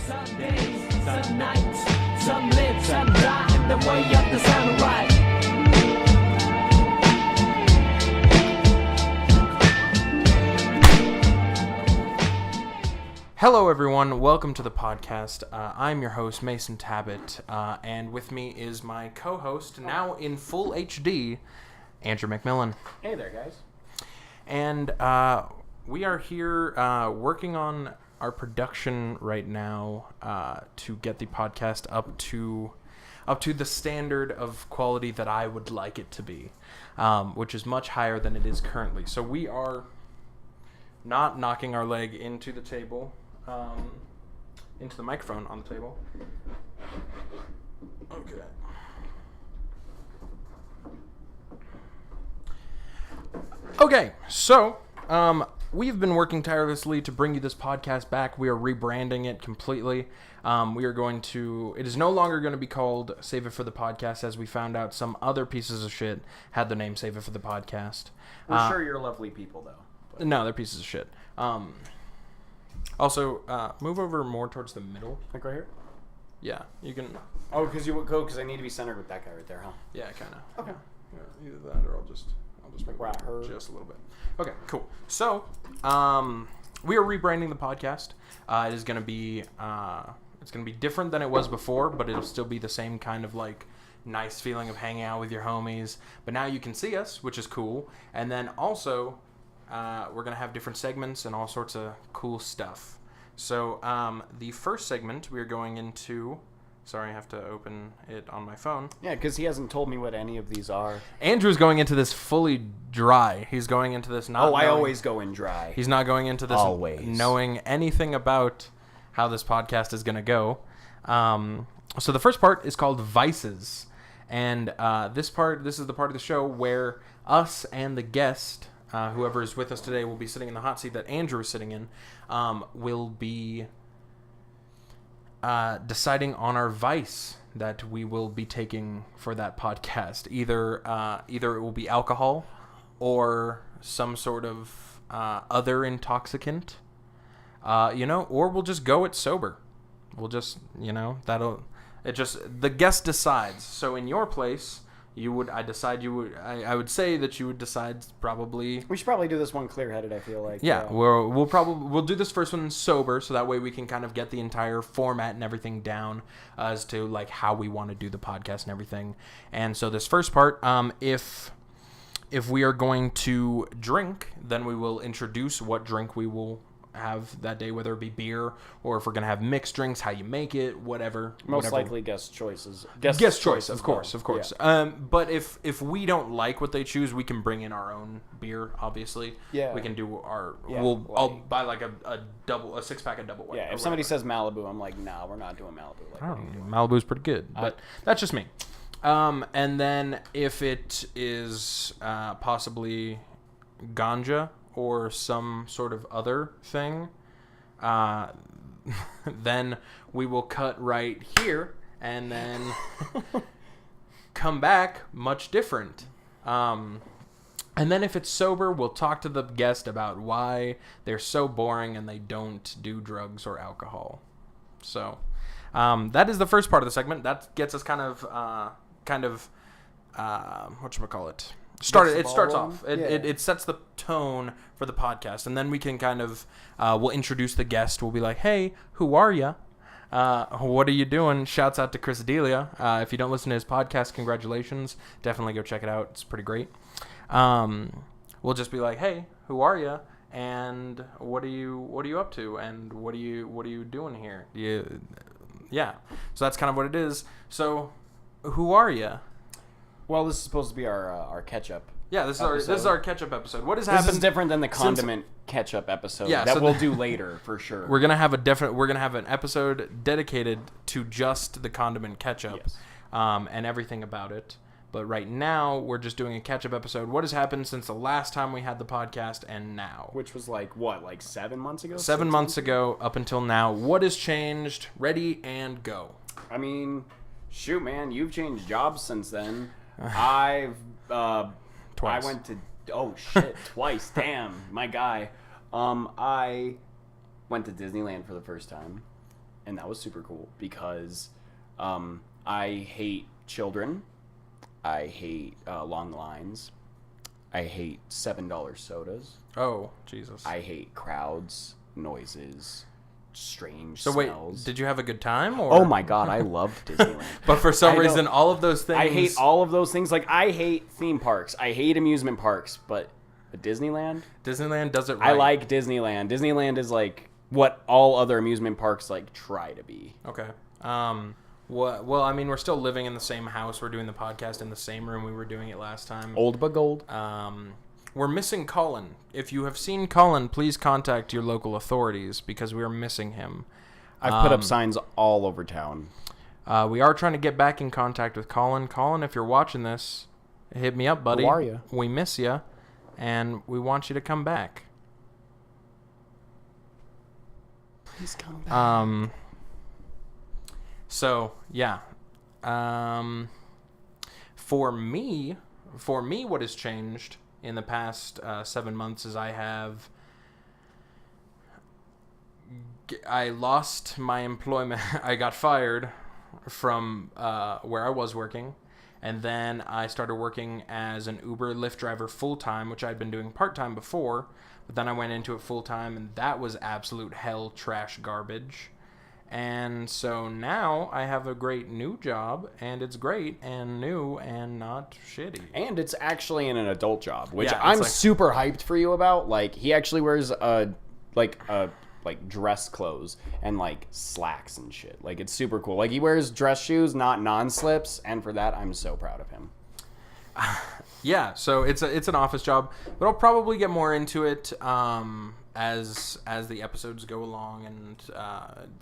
Some days, some nights, some live, some die, and the way up the samurai. Hello everyone, welcome to the podcast. I'm your host, Mason Tabbitt, and with me is my co-host, now in full HD, Andrew McMillan. Hey there, guys. And we are here working on our production right now to get the podcast up to the standard of quality that I would like it to be, which is much higher than it is currently. So we are not knocking our leg into the table. Into the microphone on the table. Okay. Okay, so we've been working tirelessly to bring you this podcast back. We are rebranding it completely. We are going to... It is no longer going to be called Save It for the Podcast, as we found out some other pieces of shit had the name Save It for the Podcast. We're sure you're lovely people, though. But. No, they're pieces of shit. Also, move over more towards the middle. Like right here? Yeah, you can... Oh, because you would go, because I need to be centered with that guy right there, huh? Yeah, kind of. Okay. Yeah, either that or I'll just move Right, her. just a little bit. Okay, cool. So, we are rebranding the podcast. It is going to be... it's going to be different than it was before, but it'll still be the same kind of, like, nice feeling of hanging out with your homies. But now you can see us, which is cool. And then also... we're going to have different segments and all sorts of cool stuff. So, the first segment we're going into... Sorry, I have to open it on my phone. Yeah, because he hasn't told me what any of these are. Andrew's going into this fully dry. He's going into this not I always go in dry. He's not going into this always knowing anything about how this podcast is going to go. So the first part is called Vices. And this is the part of the show where us and the guest... whoever is with us today will be sitting in the hot seat that Andrew is sitting in, will be deciding on our vice that we will be taking for that podcast. Either it will be alcohol or some sort of other intoxicant, or we'll just go it sober. We'll just, the guest decides. So in your place... I would say that you would decide probably... We should probably do this one clear-headed, I feel like. Yeah, we'll do this first one sober, so that way we can kind of get the entire format and everything down as to, like, how we want to do the podcast and everything. And so this first part, if we are going to drink, then we will introduce what drink we will have that day, whether it be beer or if we're gonna have mixed drinks, how you make it, whatever. Most likely guest choices. Guest choice, of course. Yeah. But if we don't like what they choose, we can bring in our own beer. Obviously, yeah. We can do our. Yeah, I'll buy like a 6-pack of double white. Yeah, if somebody says Malibu, I'm like, nah, we're not doing Malibu. Like, Malibu's pretty good, but that's just me. And then if it is possibly ganja or some sort of other thing, then we will cut right here and then come back much different. And then if it's sober, we'll talk to the guest about why they're so boring and they don't do drugs or alcohol. So that is the first part of the segment. That gets us kind of whatchamacallit? It starts off. It sets the tone for the podcast, and then we can kind of we'll introduce the guest. We'll be like, "Hey, who are you? What are you doing?" Shouts out to Chris Delia. If you don't listen to his podcast, congratulations. Definitely go check it out. It's pretty great. We'll just be like, "Hey, who are you? And what are you up to? And what are you doing here?" Yeah. So that's kind of what it is. So, who are you? Well, this is supposed to be our catch-up. Yeah, this is our catch-up episode. What has happened? This is different than the condiment catch-up episode we'll do later for sure. We're gonna have an episode dedicated to just the condiment ketchup, yes. And everything about it. But right now, we're just doing a catch-up episode. What has happened since the last time we had the podcast and now? Which was like 7 months ago? 7 months ago up until now. What has changed? Ready and go. I mean, shoot, man, you've changed jobs since then. Twice. I went to... Oh, shit, twice. Damn, my guy. I went to Disneyland for the first time. and that was super cool because I hate children. I hate long lines. I hate $7 sodas. Oh, Jesus. I hate crowds, noises, strange so smells. Wait, did you have a good time? Or? Oh my God, I loved Disneyland. But for some reason, all of those things... I hate all of those things. Like, I hate theme parks. I hate amusement parks. But Disneyland? Disneyland does it right. I like Disneyland. Disneyland is like what all other amusement parks like try to be. Okay. Well, I mean, we're still living in the same house. We're doing the podcast in the same room we were doing it last time. Old but gold. We're missing Colin. If you have seen Colin, please contact your local authorities because we are missing him. I've put up signs all over town. We are trying to get back in contact with Colin. Colin, if you're watching this, hit me up, buddy. Who are you? We miss you, and we want you to come back. Please come back. So, yeah. For me, what has changed in the past 7 months is I lost my employment. I got fired from where I was working, and then I started working as an Uber Lyft driver full-time, which I'd been doing part-time before, but then I went into it full-time, and that was absolute hell, trash, garbage. And so now I have a great new job, and it's great and new and not shitty. And it's actually in an adult job, which Yeah, I'm like, super hyped for you about. Like, he actually wears dress clothes and like slacks and shit. Like, it's super cool. Like, he wears dress shoes, not non-slips, and for that I'm so proud of him. Yeah, so it's an office job, but I'll probably get more into it as the episodes go along and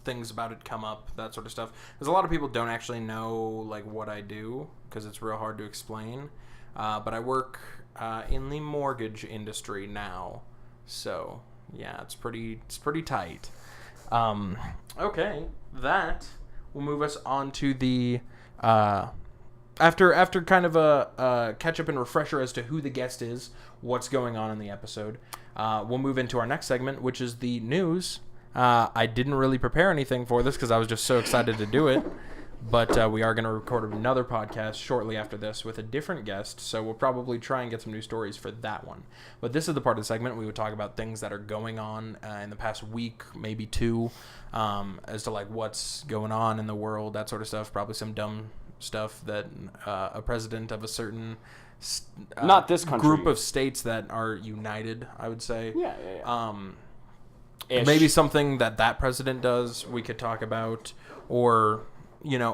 things about it come up, that sort of stuff. Because a lot of people don't actually know like what I do because it's real hard to explain. But I work in the mortgage industry now, so yeah, it's pretty tight. Okay, that will move us on to the. After kind of a catch-up and refresher as to who the guest is, what's going on in the episode, we'll move into our next segment, which is the news. I didn't really prepare anything for this because I was just so excited to do it, but we are going to record another podcast shortly after this with a different guest, so we'll probably try and get some new stories for that one. But this is the part of the segment we would talk about things that are going on in the past week, maybe two, as to like what's going on in the world, that sort of stuff, probably some dumb stuff that a president of a certain not this country group of states that are united, I would say. Yeah. Maybe something that president does we could talk about, or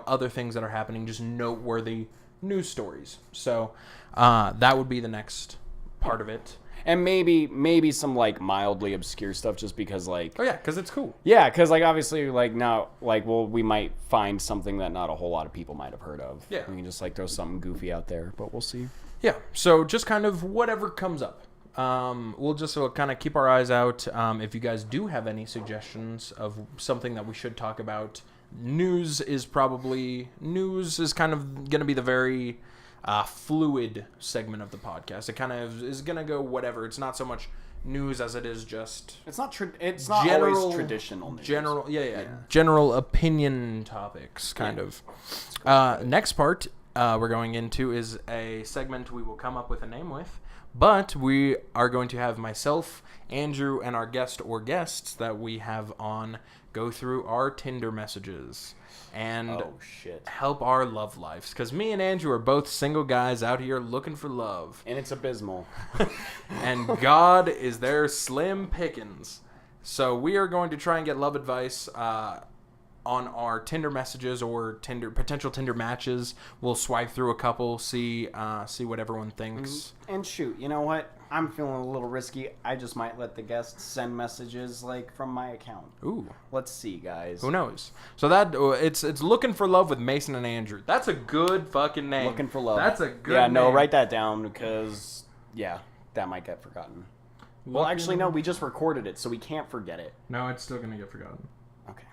other things that are happening, just noteworthy news stories. So that would be the next part of it. And maybe some like mildly obscure stuff, just because like. Oh yeah, because it's cool. Yeah, because like obviously like now like we might find something that not a whole lot of people might have heard of. Yeah. We can just like throw something goofy out there, but we'll see. Yeah. So just kind of whatever comes up. We'll kind of keep our eyes out. If you guys do have any suggestions of something that we should talk about, news is kind of going to be the very fluid segment of the podcast. It kind of is going to go whatever. It's not so much news as it is just it's not always traditional news. General opinion topics kind of. Next part we're going into is a segment we will come up with a name with, but we are going to have myself, Andrew, and our guest or guests that we have on go through our Tinder messages and help our love lives, because me and Andrew are both single guys out here looking for love, and it's abysmal. And God is there slim pickings. So we are going to try and get love advice on our Tinder messages or potential Tinder matches. We'll swipe through a couple, see what everyone thinks. And shoot, you know what? I'm feeling a little risky. I just might let the guests send messages like from my account. Ooh. Let's see, guys. Who knows? So that it's Looking for Love with Mason and Andrew. That's a good fucking name. Looking for Love. That's a good name. Yeah, no, write that down because that might get forgotten. Well, actually no, we just recorded it, so we can't forget it. No, it's still going to get forgotten. Okay.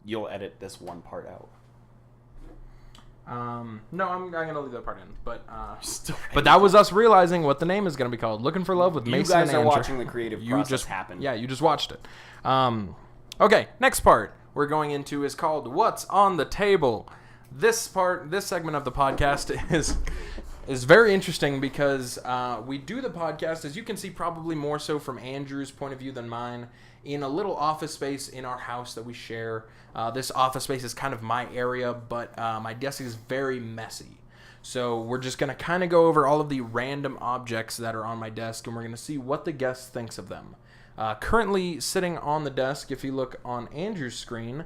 You'll edit this one part out. No, I'm gonna leave that part in, but that was us realizing what the name is gonna be called. Looking for Love with Mason and Andrew. You guys are watching the creative process happen. Yeah, you just watched it. Okay, next part. we're going into is called What's on the Table. This segment of the podcast is very interesting because we do the podcast, as you can see, probably more so from Andrew's point of view than mine, in a little office space in our house that we share. This office space is kind of my area, but my desk is very messy. So we're just going to kind of go over all of the random objects that are on my desk, and we're going to see what the guest thinks of them. Currently sitting on the desk, if you look on Andrew's screen,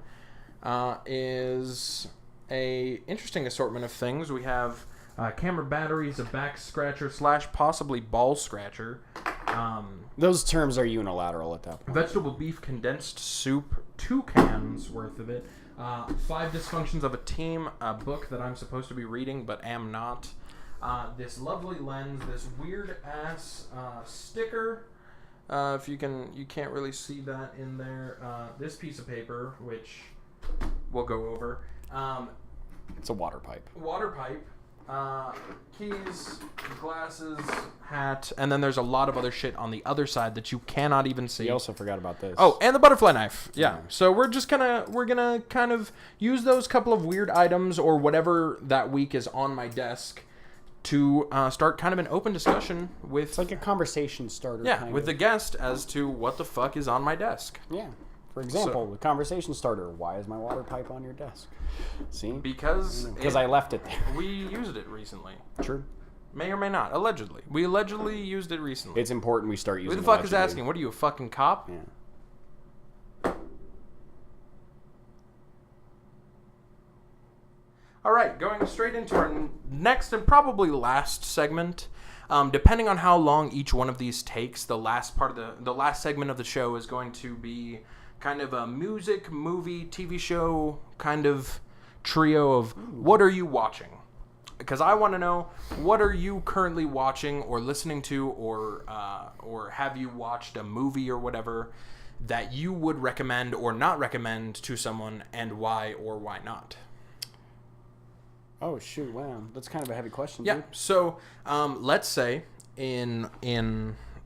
is a interesting assortment of things. We have camera batteries, a back scratcher / possibly ball scratcher. Those terms are unilateral at that point. Vegetable beef condensed soup, 2 cans worth of it. 5 Dysfunctions of a Team, a book that I'm supposed to be reading but am not. This lovely lens, this weird ass sticker. If you can't really see that in there. This piece of paper, which we'll go over. It's a water pipe. Keys, glasses, hat, and then there's a lot of other shit on the other side that you cannot even see. You also forgot about this. Oh, and the butterfly knife. Yeah. So we're gonna kind of use those couple of weird items or whatever that week is on my desk to start kind of an open discussion with. It's like a conversation starter. Yeah, with the guest as to what the fuck is on my desk. Yeah. For example, the conversation starter. Why is my water pipe on your desk? See? Because I left it there. We used it recently. True. May or may not. Allegedly. We allegedly used it recently. It's important we start using it. Who the fuck is asking? What are you, a fucking cop? Yeah. All right, going straight into our next and probably last segment. Depending on how long each one of these takes, the last segment of the show is going to be kind of a music, movie, TV show kind of trio of what are you watching? Because I want to know, what are you currently watching or listening to, or have you watched a movie or whatever that you would recommend or not recommend to someone, and why or why not? Oh shoot! Wow, that's kind of a heavy question. Yeah. Dude. So let's say in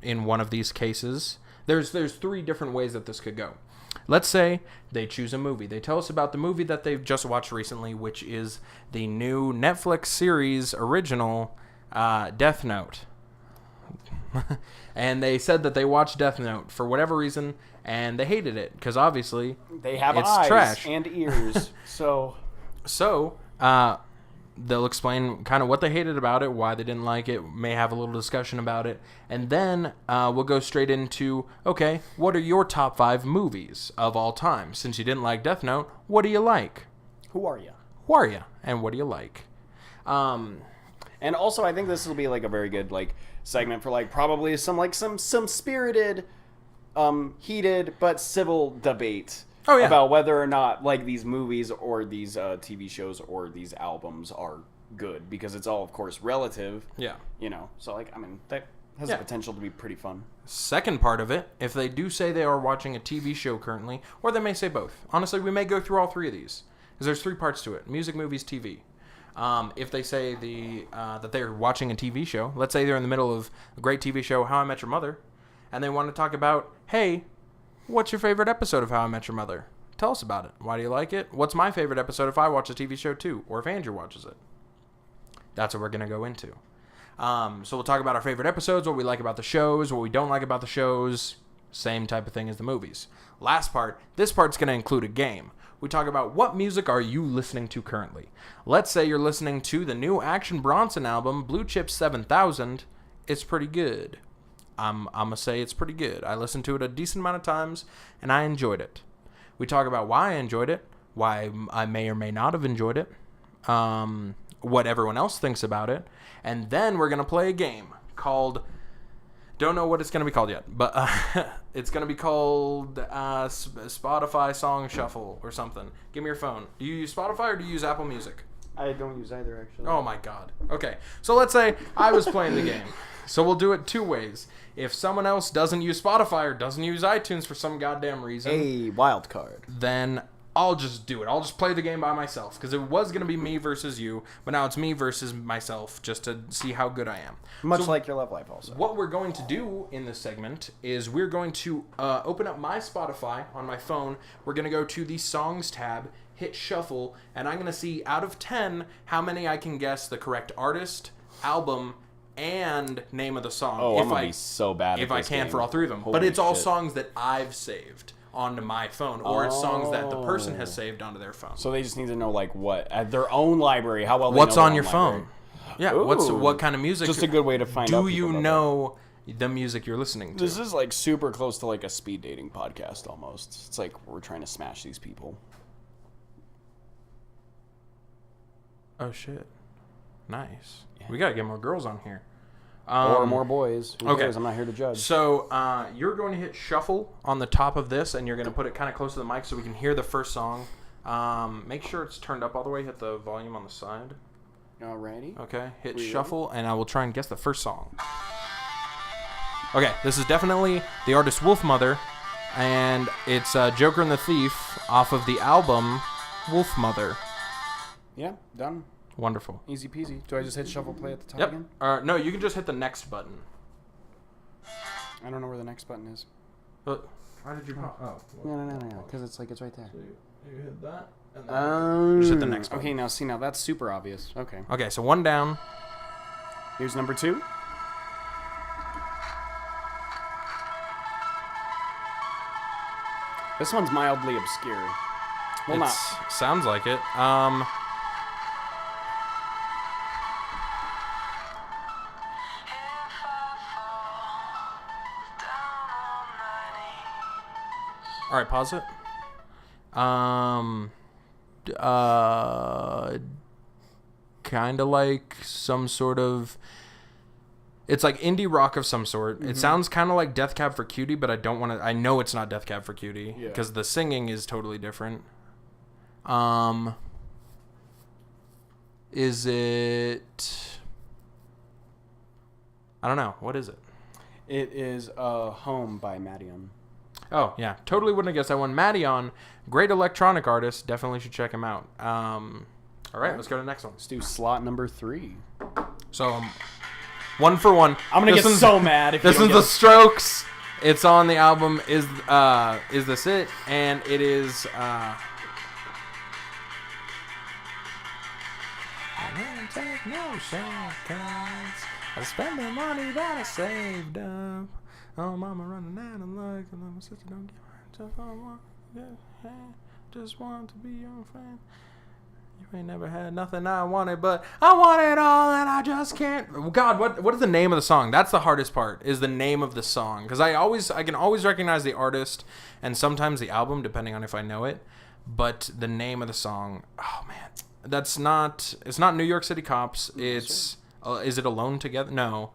one of these cases, there's 3 different ways that this could go. Let's say they choose a movie. They tell us about the movie that they've just watched recently, which is the new Netflix series original, Death Note. And they said that they watched Death Note for whatever reason, and they hated it, because obviously they have it's eyes trash. And ears. So they'll explain kind of what they hated about it, why they didn't like it, may have a little discussion about it, and then we'll go straight into, okay, what are your top 5 movies of all time? Since you didn't like Death Note, what do you like? Who are you? Who are you? And what do you like? And also, I think this will be like a very good like segment for like probably some spirited, heated but civil debate. Oh, yeah. About whether or not like these movies or these TV shows or these albums are good, because it's all, of course, relative. Yeah. You know, so like I mean that has the potential to be pretty fun. Second part of it, if they do say they are watching a TV show currently, or they may say both. Honestly, we may go through all 3 of these, because there's 3 parts to it: music, movies, TV. If they say that they're watching a TV show, let's say they're in the middle of a great TV show, How I Met Your Mother, and they want to talk about, hey, what's your favorite episode of How I Met Your Mother? Tell us about it. Why do you like it? What's my favorite episode if I watch a TV show too, or if Andrew watches it? That's what we're going to go into. So we'll talk about our favorite episodes, what we like about the shows, what we don't like about the shows. Same type of thing as the movies. Last part, this part's going to include a game. We talk about what music are you listening to currently. Let's say you're listening to the new Action Bronson album, Blue Chip 7000. It's pretty good. I'm going to say it's pretty good. I listened to it a decent amount of times, and I enjoyed it. We talk about why I enjoyed it, why I may or may not have enjoyed it, what everyone else thinks about it, and then we're going to play a game called, don't know what it's going to be called yet, but it's going to be called Spotify Song Shuffle or something. Give me your phone. Do you use Spotify or do you use Apple Music? I don't use either, actually. Oh my god. Okay, so let's say I was playing the game. So we'll do it 2 ways. If someone else doesn't use Spotify or doesn't use iTunes for some goddamn reason, a wild card, then I'll just do it. I'll just play the game by myself because it was going to be me versus you, but now it's me versus myself just to see how good I am. Much like your love life also. What we're going to do in this segment is we're going to open up my Spotify on my phone. We're going to go to the Songs tab, hit Shuffle, and I'm going to see out of 10 how many I can guess the correct artist, album, and name of the song. Oh, I'm going to be so bad if at I this can game. for all three of them. Holy but it's all shit. songs that I've saved onto my phone, or it's songs that the person has saved onto their phone. So they just need to know, like, what? At their own library, how well they What's know on their your own phone? library. Yeah, Ooh. what kind of music? Just a good way to find out. Do you people know the music you're listening to? This is, like, super close to, like, a speed dating podcast, almost. It's like we're trying to smash these people. Oh, shit. Nice. Yeah. We got to get more girls on here. Or more boys. Who okay. cares? I'm not here to judge. So you're going to hit shuffle on the top of this, and you're going to put it kind of close to the mic so we can hear the first song. Make sure it's turned up all the way. Hit the volume on the side. Alrighty. Okay. Hit We shuffle, and I will try and guess the first song. Okay. This is definitely the artist Wolfmother, and it's Joker and the Thief off of the album Wolfmother. Yeah, done. Wonderful. Easy peasy. Do I just hit shuffle play at the top Yep. again? No, you can just hit the next button. I don't know where the next button is. Why did you pop? Oh. No. Because it's like, it's right there. So you hit that, and then just hit the next button. Okay, now see, now that's super obvious. Okay. Okay, so one down. Here's number 2. This one's mildly obscure. Well, not. Sounds like it. All right, pause it. Kind of like some sort of. It's like indie rock of some sort. It sounds kind of like Death Cab for Cutie, but I don't want to. I know it's not Death Cab for Cutie because the singing is totally different. Is it? I don't know. What is it? It is Home by Madion. Oh, yeah. Totally wouldn't have guessed that one. Madion, great electronic artist. Definitely should check him out. All right, let's go to the next one. Let's do slot number 3. So, 1 for 1. I'm going to get so mad if This you is don't The get Strokes. It's on the album Is This It? And it is... I didn't take no shortcuts. I spend the money that I saved up. Oh, mama running out of luck, and my sister don't give her just want, just want to be your friend. You ain't never had nothing I wanted, but I want it all, and I just can't. God, what is the name of the song? That's the hardest part. Is the name of the song, because I can always recognize the artist and sometimes the album, depending on if I know it. But the name of the song, oh man, that's not. It's not New York City Cops. It's is it Alone Together? No.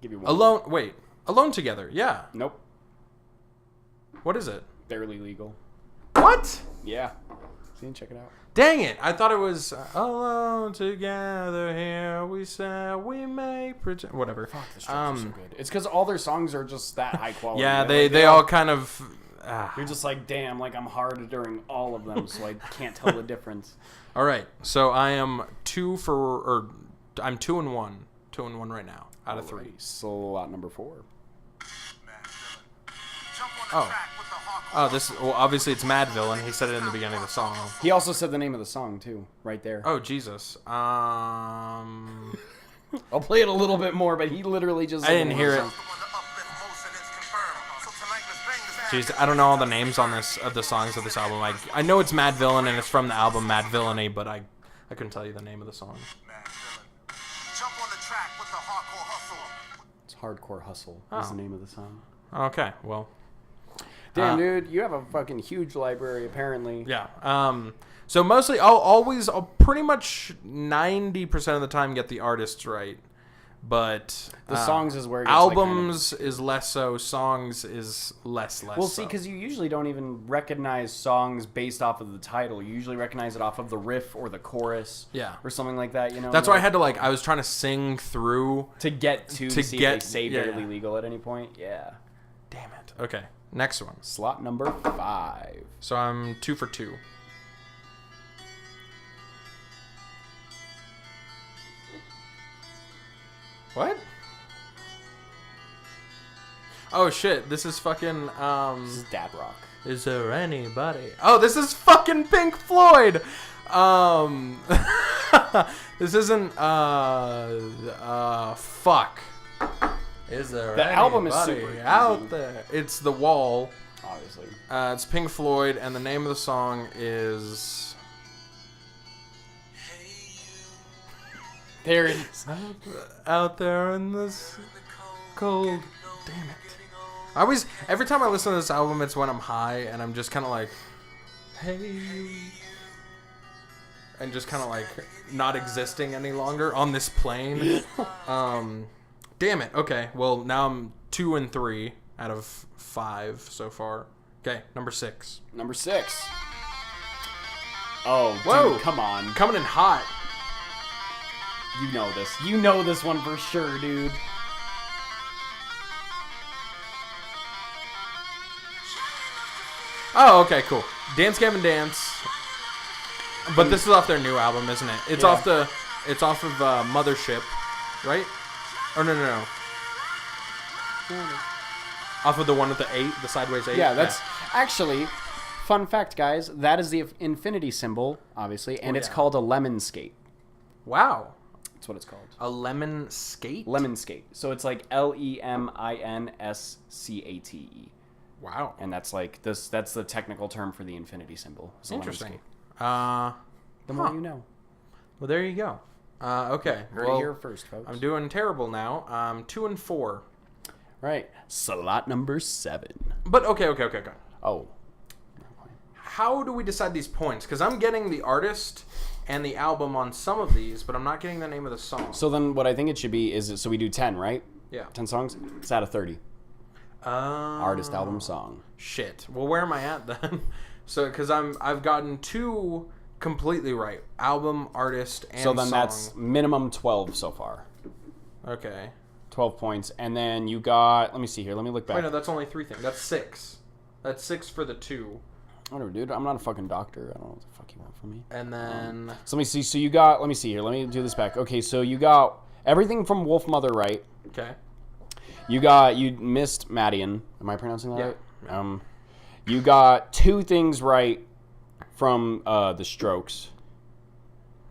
Give you one. Alone Together. Yeah. Nope. What is it? Barely legal. What? Yeah. See, check it out. Dang it! I thought it was Alone Together here. We said we may pretend. Whatever. Fuck, the Strokes are so good. It's because all their songs are just that high quality. Yeah, right? they all kind of. You're just like, damn, like I'm hard during all of them, so I can't tell the difference. All right, so I am 2 and 1, 2 and 1 right now out of 3. Slot number 4. This obviously it's Madville, and he said it in the beginning of the song. He also said the name of the song too, right there. Oh Jesus! I'll play it a little bit more, but he literally just. I didn't hear it. Jeez, I don't know all the names on this of the songs of this album. I know it's Mad Villain and it's from the album Mad Villainy, but I couldn't tell you the name of the song. It's Hardcore Hustle is the name of the song. Okay, well. Damn, dude, you have a fucking huge library, apparently. Yeah. So mostly, I'll pretty much 90% of the time get the artists right, but the songs is where it gets albums is less so. Songs is less. Well, see, because you usually don't even recognize songs based off of the title. You usually recognize it off of the riff or the chorus, or something like that. You know, that's why I had to I was trying to sing through to get to see if they say Barely Legal at any point. Yeah. Damn it. Okay, next one. Slot number 5. So I'm 2 for 2. What? Oh shit, this is fucking This is Dad Rock. Is there anybody? Oh, this is fucking Pink Floyd. This isn't fuck. Is there The album is anybody super out easy. there? It's The Wall. Obviously. It's Pink Floyd, and the name of the song is. There it is. Out there in this cold. Damn it. Every time I listen to this album, it's when I'm high, and I'm just kind of like, hey. And just kind of like not existing any longer on this plane. Damn it. Okay, well, now I'm 2 and 3 out of 5 so far. Okay, number 6. Number 6. Oh, Whoa. dude, come on. Coming in hot. You know this. You know this one for sure, dude. Oh, okay, cool. Dance Gavin Dance. But this is off their new album, isn't it? It's Yeah. off of Mothership, right? Or no. Off of the one with the 8, the sideways 8. Yeah, that's actually fun fact, guys. That is the infinity symbol, obviously, and it's yeah. called a lemon skate. Wow. That's what it's called. A lemon skate? Lemon skate. So it's like LEMINSCATE. Wow. And that's like this. That's the technical term for the infinity symbol. It's a lemon Interesting. skate. The The more you know. Well, there you go. Okay. Heard well, it here first, folks. I'm doing terrible now. 2 and 4. Right. Slot number 7. But okay. Oh. How do we decide these points? Because I'm getting the artist and the album on some of these, but I'm not getting the name of the song. So then what I think it should be is, so we do 10, right? Yeah. 10 songs? It's out of 30. Artist, album, song. Shit. Well, where am I at then? So, because I've gotten 2 completely right. Album, artist, and So then song. that's minimum 12 so far. Okay. 12 points. And then you got, let me see here. Let me look back. Wait, no, that's only 3 things. That's 6. That's 6 for the 2. Whatever, dude. I'm not a fucking doctor. I don't know what the fuck you want from me. And then... So let me see. So you got, let me see here. Let me do this back. Okay, so you got everything from Wolf Mother right. Okay. You missed Madian. Am I pronouncing that Yeah. right? You got 2 things right from The Strokes.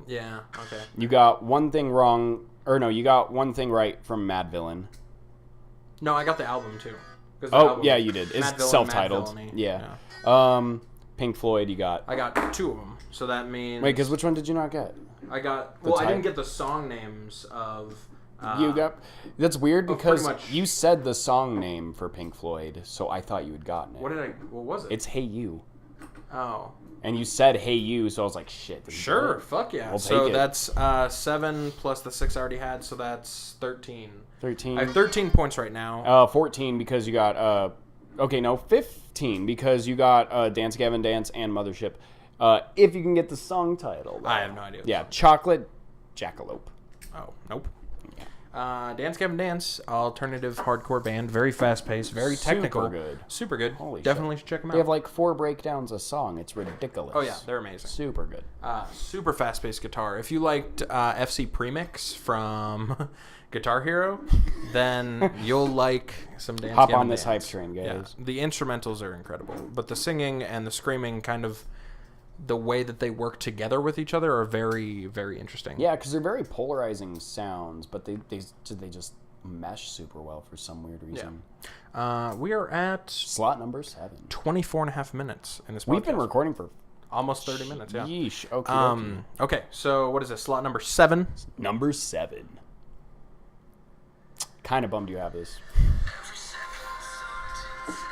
Yeah, okay. You got 1 thing wrong, or no, you got 1 thing right from Mad Villain. No, I got the album, too. 'Cause the Oh, album- yeah, you did. Mad It's Villain, self-titled. Mad Villainy. Yeah. Pink Floyd, you got. I got 2 of them, so that means... Wait, because which one did you not get? I got... The Well, I type? didn't get the song names of... You got. That's weird pretty because much. you said the song name for Pink Floyd, so I thought you had gotten it. What was it? It's Hey You. Oh. And you said Hey You, so I was like, shit. did you Sure, get it? fuck yeah. We'll So take it. that's 7 plus the 6 I already had, so that's 13. 13. I have 13 points right now. 14 because you got 15 because you got Dance Gavin Dance and Mothership. If you can get the song title. Though. I have no idea. Yeah, Chocolate Jackalope. Oh, nope. Dance Gavin Dance, alternative hardcore band, very fast paced, very technical, super good. Holy Definitely shit. should check them out. They have like 4 breakdowns a song. It's ridiculous. Oh yeah, they're amazing. Super good. Super fast paced guitar. If you liked FC Premix from Guitar Hero, then you'll like some Dance Hop Gavin on this Dance. hype train, guys. Yeah, the instrumentals are incredible, but the singing and the screaming, kind of the way that they work together with each other, are very, very interesting. Yeah, because they're very polarizing sounds, but they just mesh super well for some weird reason. We are at Slot number 7. 24 and a half minutes in this podcast. We've been recording for almost 30 minutes, yeah. Yeesh. Okay. Okay, so what is this? Slot number 7? Number 7. Kind of bummed you have this.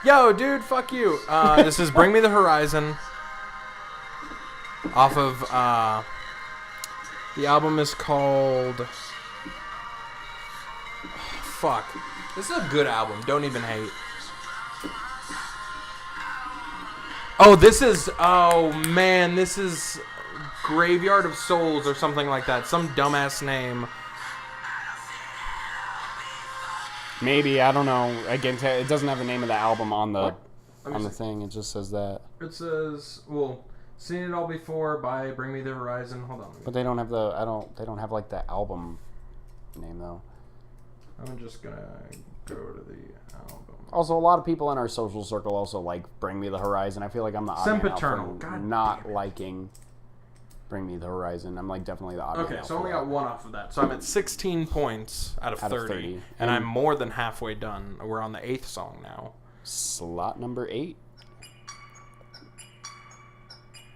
Yo, dude, fuck you. This is Bring Me the Horizon. Off of, the album is called... Fuck. This is a good album. Don't even hate. Oh, this is... Oh, man. This is Graveyard of Souls or something like that. Some dumbass name. Maybe, I don't know. Again, it doesn't have the name of the album on the see. thing. It just says that. It says, well, Seen It All Before by Bring Me the Horizon. Hold on. But they don't have they don't have like the album name though. I'm just gonna go to the album. Also, a lot of people in our social circle also like Bring Me the Horizon. I feel like I'm the odd man out Sempiternal. for God not damn it. liking Bring Me the Horizon. I'm like definitely the odd man Okay, out so I for only that. got one off of that. So I'm at 16 points out of 30. And I'm more than halfway done. We're on the 8th song now. Slot number 8.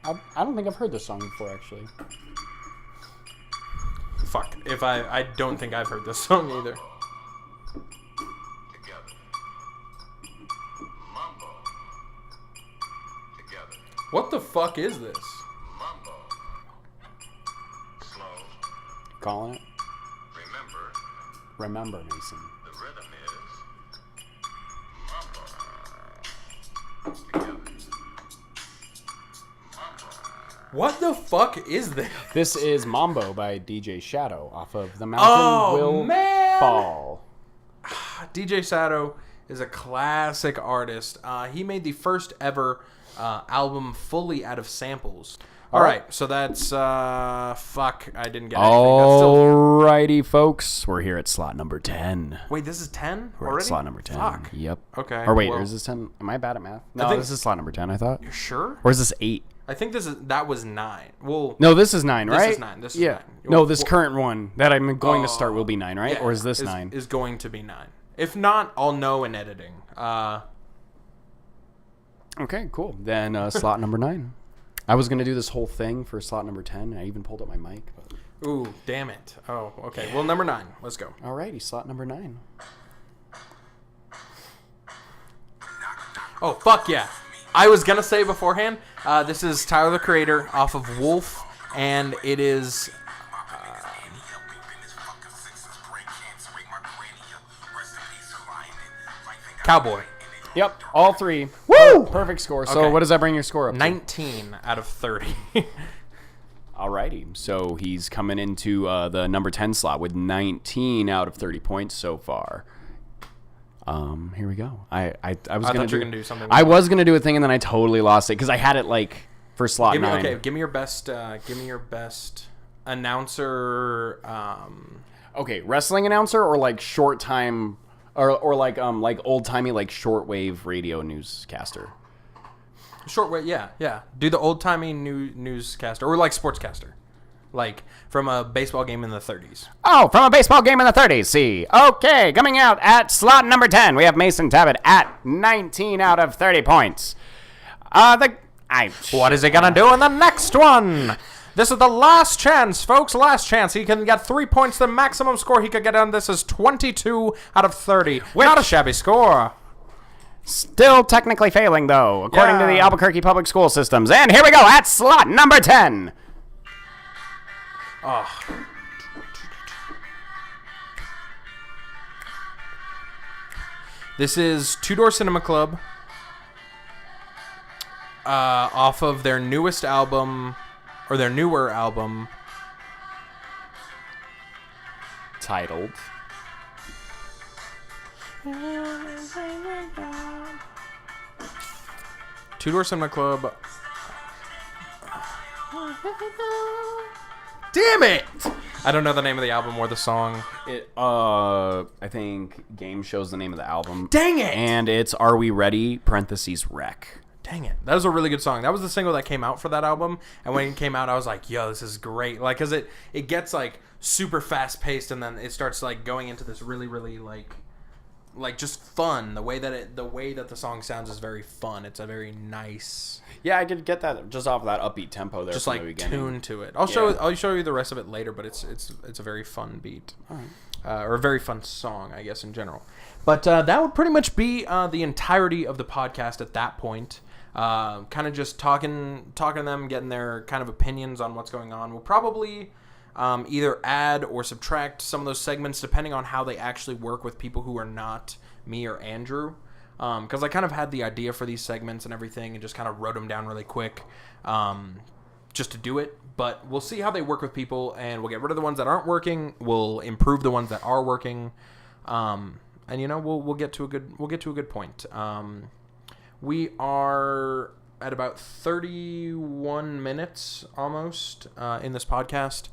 I don't think I've heard this song before, actually. Fuck. If I don't think I've heard this song either. What the fuck is this? Calling it? Remember, Mason. The rhythm is together. What the fuck is this? This is Mambo by DJ Shadow off of The Mountain Will Fall. DJ Shadow is a classic artist. He made the first ever album fully out of samples. All right, so that's fuck. I didn't get anything. Alrighty, folks, we're here at slot number 10. Wait, this is 10 We're already? at slot number 10. Fuck. Yep. Okay. Or wait, well, or is this 10? Am I bad at math? No, think- this is slot number 10, I thought. You sure? Or is this 8? I think that was 9. Well, No, this is 9, This right? is 9, this is yeah. 9. No, this Well- current one that I'm going to start will be 9, right? yeah, Or is this 9? Is going to be 9. If not, I'll know in editing. Okay, cool. Then slot number 9. I was going to do this whole thing for slot number 10. I even pulled up my mic. But... Ooh, damn it. Oh, okay. Well, number 9. Let's go. Alrighty, slot number 9. Oh, fuck yeah. I was going to say beforehand, this is Tyler, the Creator, off of Wolf, and it is... Cowboy. Yep, all 3. Woo! Perfect score. So Okay. what does that bring your score up to? 19 out of 30. Alrighty, so he's coming into the number 10 slot with 19 out of 30 points so far. Here we go. I was thought gonna you were gonna do something. I was gonna do a thing and then I totally lost it because I had it like for slot 9. Okay, give me your best announcer. Okay, wrestling announcer or like short time or like old timey like shortwave radio newscaster. Shortwave, yeah. Do the old timey newscaster or like sportscaster, like from a baseball game in the 30s. Oh, from a baseball game in the 30s. See, okay, coming out at slot number 10, we have Mason Tabbitt at 19 out of 30 points. What is he gonna do in the next one? This is the last chance, folks. Last chance. He can get 3 points. The maximum score he could get on this is 22 out of 30. Not a shabby score. Still technically failing, though, according to the Yeah. Albuquerque Public School Systems. And here we go at slot number 10. Oh. This is Two Door Cinema Club off of their newest album, or their newer album. Titled. Two Door Cinema Club. Damn it! I don't know the name of the album or the song. I think Game Show's the name of the album. Dang it! And it's Are We Ready? / Wreck. Dang it. That was a really good song. That was the single that came out for that album. And when it came out, I was like, yo, this is great. Like, because it gets, like, super fast-paced, and then it starts, like, going into this really, really, like just fun. The way that the song sounds is very fun. It's a very nice... Yeah, I did get that just off of that upbeat tempo there. Just, from the like, beginning. tune to it. I'll show you the rest of it later, but it's a very fun beat. All right. Or a very fun song, I guess, in general. But that would pretty much be the entirety of the podcast at that point. Kind of just talking to them, getting their kind of opinions on what's going on. We'll probably either add or subtract some of those segments depending on how they actually work with people who are not me or Andrew. Because I kind of had the idea for these segments and everything and just kind of wrote them down really quick just to do it. But we'll see how they work with people, and we'll get rid of the ones that aren't working. We'll improve the ones that are working. and we'll get to a good point. We are at about 31 minutes almost in this podcast.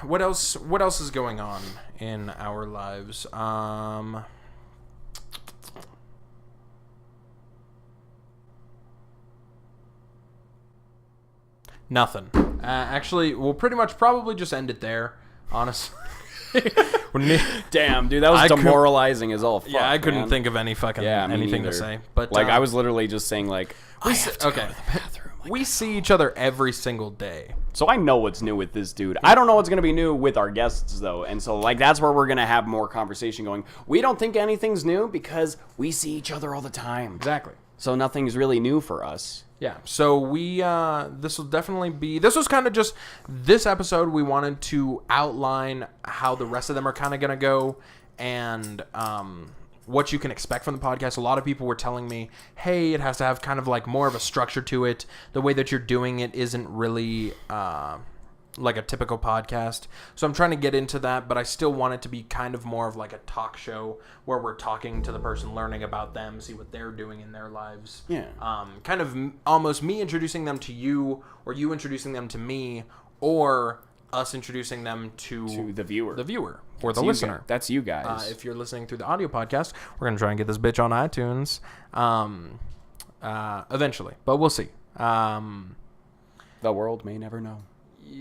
What else is going on in our lives? Nothing. Actually, we'll probably just end it there, honestly. Damn, dude, that was demoralizing as all fuck. Yeah, I couldn't think of any fucking anything to say. But I was literally just saying I have to go to the bathroom. We see each other every single day. So I know what's new with this dude. I don't know what's going to be new with our guests, though. And so, that's where we're going to have more conversation going. We don't think anything's new because we see each other all the time. Exactly. So nothing's really new for us. Yeah. So this was kind of just this episode. We wanted to outline how the rest of them are kind of going to go and what you can expect from the podcast. A lot of people were telling me, hey, it has to have kind of more of a structure to it. The way that you're doing it isn't really like a typical podcast. So I'm trying to get into that, but I still want it to be kind of more of like a talk show where we're talking to the person, learning about them, see what they're doing in their lives. Yeah. Kind of almost me introducing them to you, or you introducing them to me, or us introducing them to the viewer. Or the listener. That's you guys. If you're listening through the audio podcast, we're going to try and get this bitch on iTunes eventually, but we'll see. The world may never know.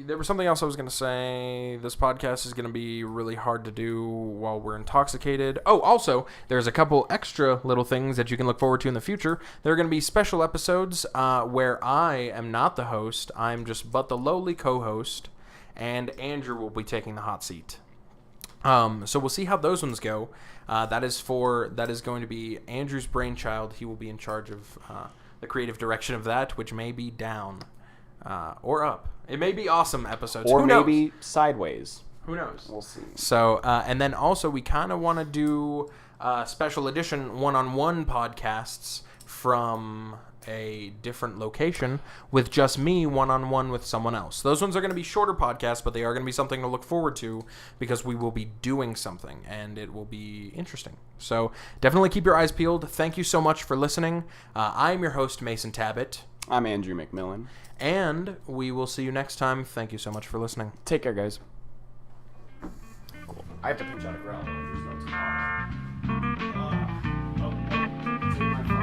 There was something else I was going to say. This podcast is going to be really hard to do while we're intoxicated. Oh, also, there's a couple extra little things that you can look forward to in the future. There are going to be special episodes where I am not the host. I'm just but the lowly co-host, and Andrew will be taking the hot seat. So we'll see how those ones go. That is going to be Andrew's brainchild. He will be in charge of the creative direction of that, which may be down or up. It may be awesome episodes. Or maybe sideways. Who knows? We'll see. So, and then also we kind of want to do special edition one-on-one podcasts from a different location with just me one-on-one with someone else. Those ones are going to be shorter podcasts, but they are going to be something to look forward to because we will be doing something and it will be interesting. So definitely keep your eyes peeled. Thank you so much for listening. I'm your host, Mason Tabbitt. I'm Andrew McMillan. And we will see you next time. Thank you so much for listening. Take care, guys. Cool. I have to pinch out a growl. There's no tomorrow. Take my phone.